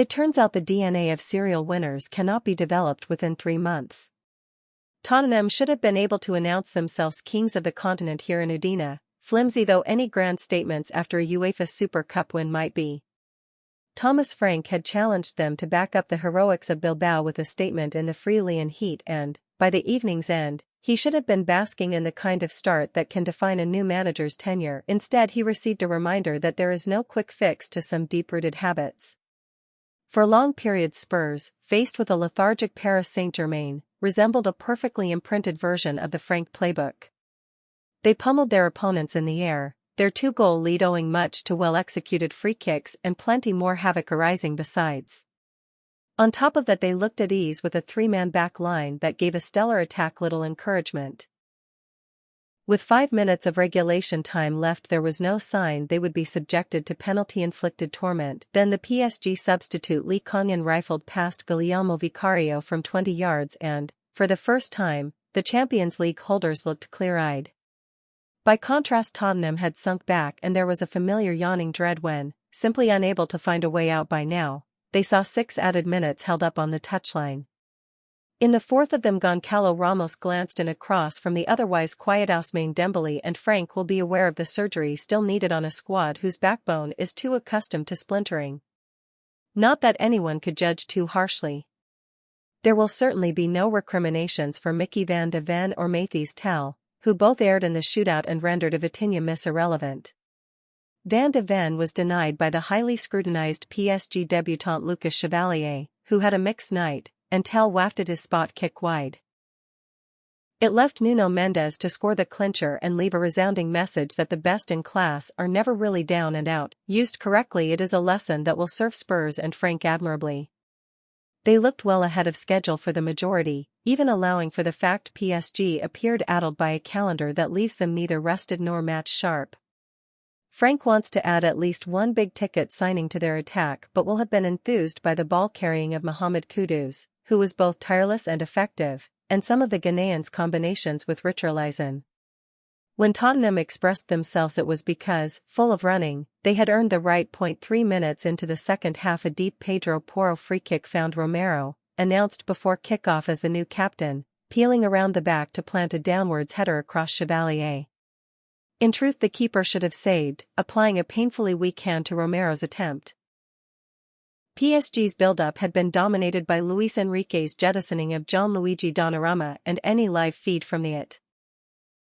It turns out the DNA of serial winners cannot be developed within 3 months. Tottenham should have been able to announce themselves kings of the continent here in Udine, flimsy though any grand statements after a UEFA Super Cup win might be. Thomas Frank had challenged them to back up the heroics of Bilbao with a statement in the Friulian heat and, by the evening's end, he should have been basking in the kind of start that can define a new manager's tenure. Instead, he received a reminder that there is no quick fix to some deep-rooted habits. For long periods Spurs, faced with a lethargic Paris Saint-Germain, resembled a perfectly imprinted version of the Frank playbook. They pummeled their opponents in the air, their 2-goal lead owing much to well-executed free kicks and plenty more havoc arising besides. On top of that, they looked at ease with a 3-man back line that gave a stellar attack little encouragement. With 5 minutes of regulation time left, there was no sign they would be subjected to penalty-inflicted torment. Then the PSG substitute Lee Konyan rifled past Guglielmo Vicario from 20 yards and, for the first time, the Champions League holders looked clear-eyed. By contrast, Tottenham had sunk back and there was a familiar yawning dread when, simply unable to find a way out by now, they saw 6 added minutes held up on the touchline. In the fourth of them, Goncalo Ramos glanced in a cross from the otherwise quiet Ousmane Dembele, and Frank will be aware of the surgery still needed on a squad whose backbone is too accustomed to splintering. Not that anyone could judge too harshly. There will certainly be no recriminations for Mickey van de Ven or Matthias Tel, who both erred in the shootout and rendered a Vitinha miss irrelevant. Van de Ven was denied by the highly scrutinized PSG debutant Lucas Chevalier, who had a mixed night, and Tel wafted his spot kick wide. It left Nuno Mendes to score the clincher and leave a resounding message that the best in class are never really down and out. Used correctly, it is a lesson that will serve Spurs and Frank admirably. They looked well ahead of schedule for the majority, even allowing for the fact PSG appeared addled by a calendar that leaves them neither rested nor match sharp. Frank wants to add at least one big-ticket signing to their attack, but will have been enthused by the ball-carrying of Mohamed Kudus, who was both tireless and effective, and some of the Ghanaians' combinations with Richarlison. When Tottenham expressed themselves, it was because, full of running, they had earned the right. 3 minutes into the second half, a deep Pedro Porro free-kick found Romero, announced before kickoff as the new captain, peeling around the back to plant a downwards header across Chevalier. In truth, the keeper should have saved, applying a painfully weak hand to Romero's attempt. PSG's build-up had been dominated by Luis Enrique's jettisoning of Gianluigi Donnarumma and any live feed from the